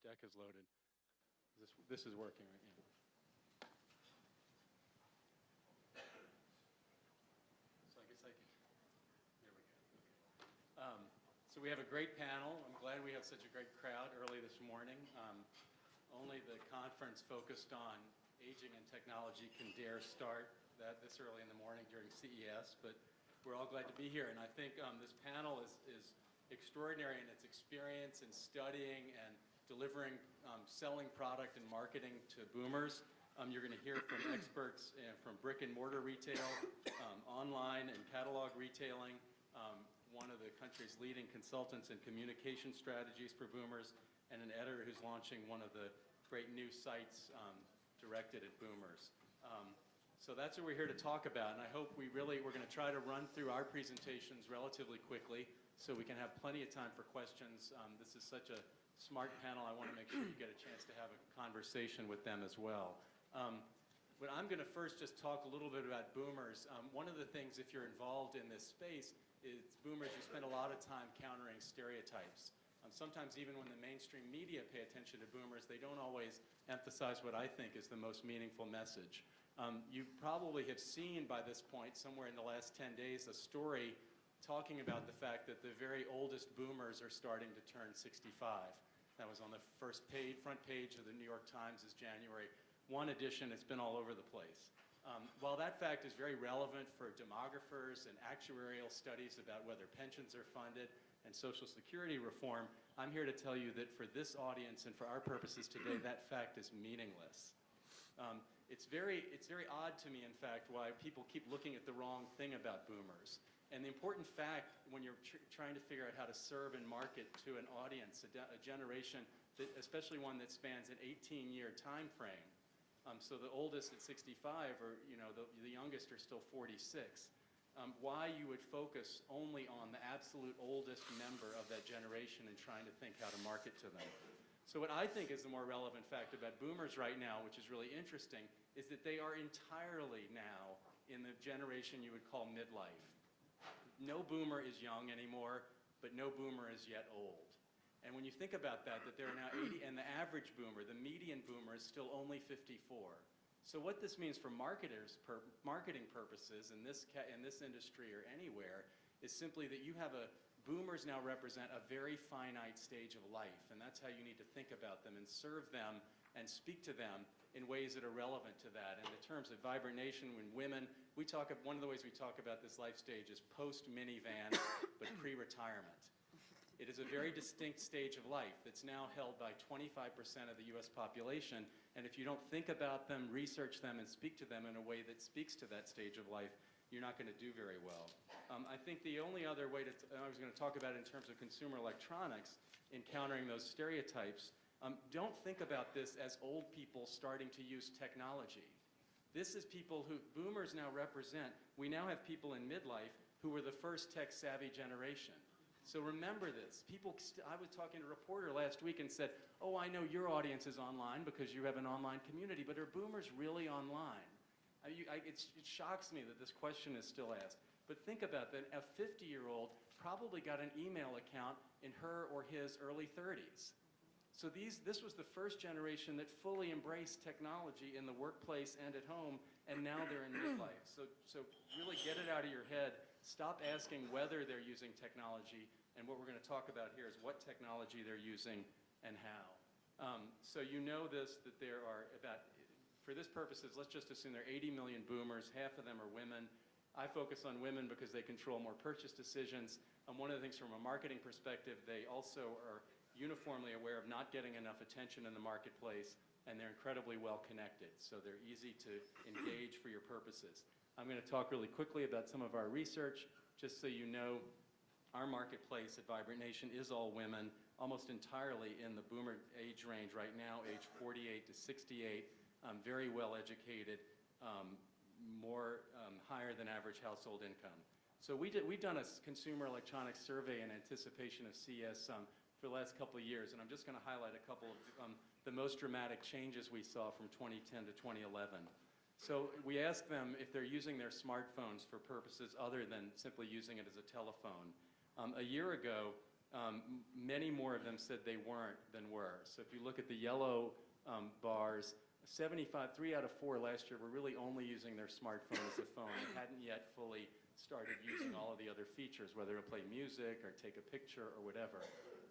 Deck is loaded. This is working right now. So I guess I can, there we go. Okay. So we have a great panel. I'm glad we have such a great crowd early this morning. Only the conference focused on aging and technology can dare start this early in the morning during CES, but we're all glad to be here. And I think this panel is extraordinary in its experience in studying and delivering, selling product and marketing to boomers. You're going to hear from experts from brick and mortar retail, online and catalog retailing, one of the country's leading consultants in communication strategies for boomers, and an editor who's launching one of the great new sites directed at boomers. So that's what we're here to talk about, and I hope we're going to try to run through our presentations relatively quickly so we can have plenty of time for questions. This is such a smart panel. I want to make sure you get a chance to have a conversation with them as well. But I'm going to first just talk a little bit about boomers. One of the things, if you're involved in this space, is boomers, you spend a lot of time countering stereotypes. Sometimes even when the mainstream media pay attention to boomers, they don't always emphasize what I think is the most meaningful message. You probably have seen by this point, somewhere in the last 10 days, a story talking about the fact that the very oldest boomers are starting to turn 65. That was on the front page of the New York Times this January. One edition, it's been all over the place. While that fact is very relevant for demographers and actuarial studies about whether pensions are funded and Social Security reform, I'm here to tell you that for this audience and for our purposes today, that fact is meaningless. It's very odd to me, in fact, why people keep looking at the wrong thing about boomers. And the important fact when you're trying to figure out how to serve and market to an audience, a generation, especially one that spans an 18-year time frame, so the oldest at 65, or the youngest are still 46, why you would focus only on the absolute oldest member of that generation and trying to think how to market to them. So what I think is the more relevant fact about boomers right now, which is really interesting, is that they are entirely now in the generation you would call midlife. No boomer is young anymore, but no boomer is yet old. And when you think about that there are now 80, and the average boomer, the median boomer, is still only 54. So what this means for marketing purposes in this industry or anywhere is simply that you have boomers now represent a very finite stage of life, and that's how you need to think about them and serve them and speak to them in ways that are relevant to that. And in terms of vibrant nation, when women, one of the ways we talk about this life stage is post-minivan, but pre-retirement. It is a very distinct stage of life that's now held by 25% of the US population, and if you don't think about them, research them, and speak to them in a way that speaks to that stage of life, you're not going to do very well. I think the only other way I was going to talk about in terms of consumer electronics, encountering those stereotypes, don't think about this as old people starting to use technology. This is people who boomers now represent. We now have people in midlife who were the first tech-savvy generation. So remember this. I was talking to a reporter last week and said, oh, I know your audience is online because you have an online community, but are boomers really online? It shocks me that this question is still asked. But think about that. A 50-year-old probably got an email account in her or his early 30s. So this was the first generation that fully embraced technology in the workplace and at home, and now they're in midlife. So really get it out of your head. Stop asking whether they're using technology, and what we're going to talk about here is what technology they're using and how. So you know this, that there are for this purposes, let's just assume there are 80 million boomers, half of them are women. I focus on women because they control more purchase decisions. One of the things from a marketing perspective, they also are uniformly aware of not getting enough attention in the marketplace, and they're incredibly well connected, so they're easy to engage for your purposes. I'm going to talk really quickly about some of our research, just so you know our marketplace at Vibrant Nation is all women, almost entirely in the boomer age range right now, age 48 to 68, very well educated, higher than average household income. So we've done a consumer electronics survey in anticipation of CES for the last couple of years, and I'm just going to highlight a couple of the most dramatic changes we saw from 2010 to 2011. So we asked them if they're using their smartphones for purposes other than simply using it as a telephone. A year ago, Many more of them said they weren't than were. So if you look at the yellow bars, 3 out of 4 last year were really only using their smartphone as a phone and hadn't yet fully started using all of the other features, whether to play music or take a picture or whatever.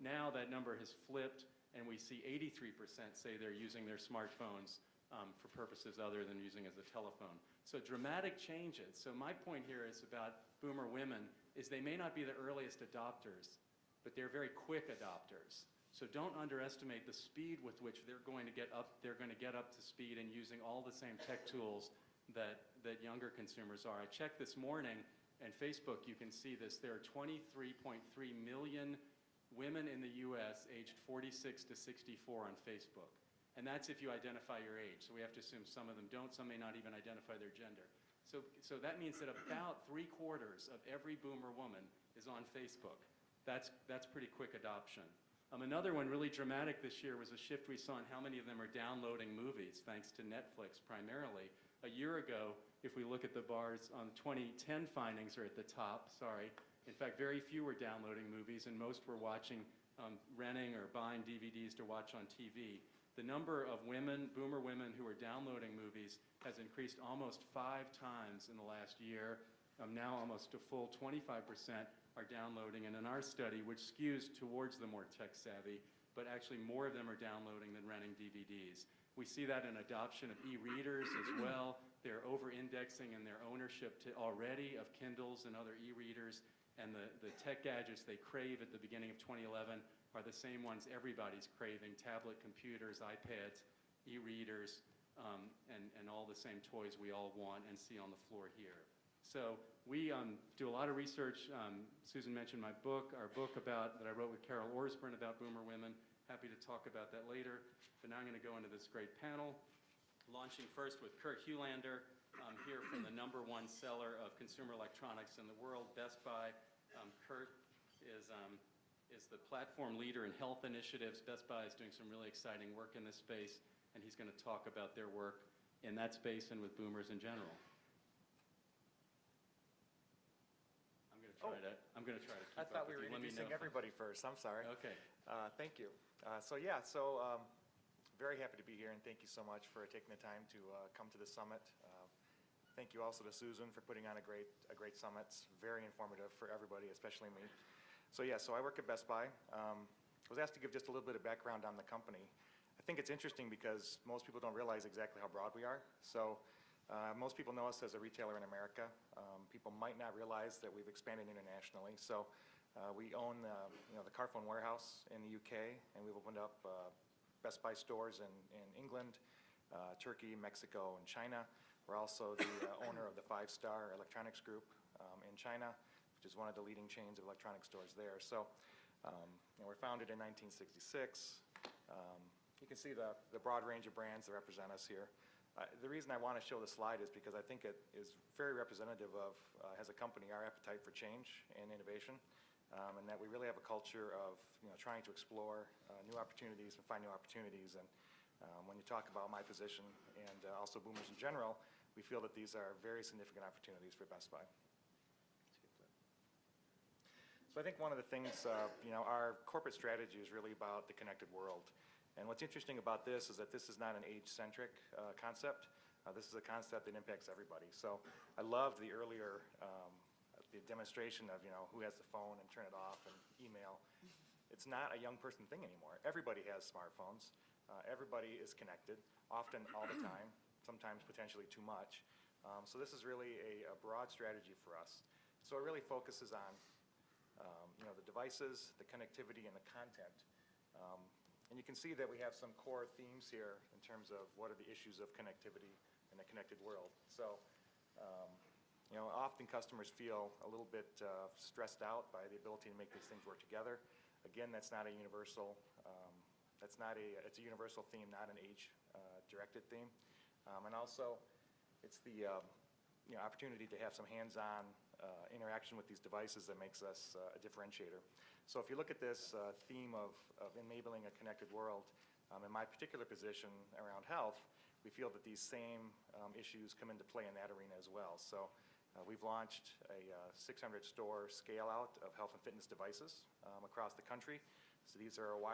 Now that number has flipped, and we see 83% say they're using their smartphones for purposes other than using as a telephone. So dramatic changes. So my point here is about boomer women is they may not be the earliest adopters, but they're very quick adopters. So don't underestimate the speed with which they're going to get up to speed and using all the same tech tools that younger consumers are. I checked this morning, and Facebook, you can see this. There are 23.3 million women in the U.S. aged 46 to 64 on Facebook. And that's if you identify your age. So we have to assume some of them don't. Some may not even identify their gender. So that means that about 3/4 of every boomer woman is on Facebook. That's pretty quick adoption. Another one really dramatic this year was a shift we saw in how many of them are downloading movies, thanks to Netflix primarily. A year ago, if we look at the bars on 2010 findings are at the top, sorry. In fact, very few were downloading movies, and most were watching, renting or buying DVDs to watch on TV. The number of women, boomer women, who are downloading movies has increased almost 5 times in the last year. Now almost a full 25% are downloading, and in our study, which skews towards the more tech-savvy, but actually more of them are downloading than renting DVDs. We see that in adoption of e-readers as well. They're over-indexing in their ownership already of Kindles and other e-readers, and the tech gadgets they crave at the beginning of 2011 are the same ones everybody's craving: tablet computers, iPads, e-readers, and all the same toys we all want and see on the floor here. So we do a lot of research. Susan mentioned our book that I wrote with Carol Orsburn about boomer women. Happy to talk about that later. But now I'm going to go into this great panel, launching first with Kurt Hulander, here from the #1 seller of consumer electronics in the world, Best Buy. Kurt is the platform leader in health initiatives. Best Buy is doing some really exciting work in this space, and he's going to talk about their work in that space and with boomers in general. I'm going to try to keep up. I thought we were introducing everybody first. I'm sorry. Okay. Thank you. Very happy to be here, and thank you so much for taking the time to come to the summit. Thank you also to Susan for putting on a great summit. It's very informative for everybody, especially me. So I work at Best Buy. I was asked to give just a little bit of background on the company. I think it's interesting because most people don't realize exactly how broad we are. So most people know us as a retailer in America. People might not realize that we've expanded internationally. So we own the Carphone warehouse in the UK, and we've opened up Best Buy stores in England, Turkey, Mexico, and China. We're also the owner of the 5-Star Electronics Group in China, which is one of the leading chains of electronic stores there. So we're founded in 1966. You can see the broad range of brands that represent us here. The reason I want to show the slide is because I think it is very representative of, as a company, our appetite for change and innovation, and that we really have a culture of trying to explore new opportunities and find new opportunities. And when you talk about my position and also boomers in general, we feel that these are very significant opportunities for Best Buy. So I think one of the things, our corporate strategy is really about the connected world. And what's interesting about this is that this is not an age-centric concept. This is a concept that impacts everybody. So I loved the earlier the demonstration of who has the phone and turn it off and email. It's not a young person thing anymore. Everybody has smartphones. Everybody is connected, often all the time, sometimes potentially too much. So this is really a broad strategy for us. So it really focuses on the devices, the connectivity, and the content. And you can see that we have some core themes here in terms of what are the issues of connectivity in a connected world. So, often customers feel a little bit stressed out by the ability to make these things work together. Again, that's not a universal. It's a universal theme, not an age-directed theme. And also, it's the opportunity to have some hands-on interaction with these devices that makes us a differentiator. So if you look at this theme of enabling a connected world, in my particular position around health, we feel that these same issues come into play in that arena as well. So We've launched a 600-store scale-out of health and fitness devices across the country. So these are a wide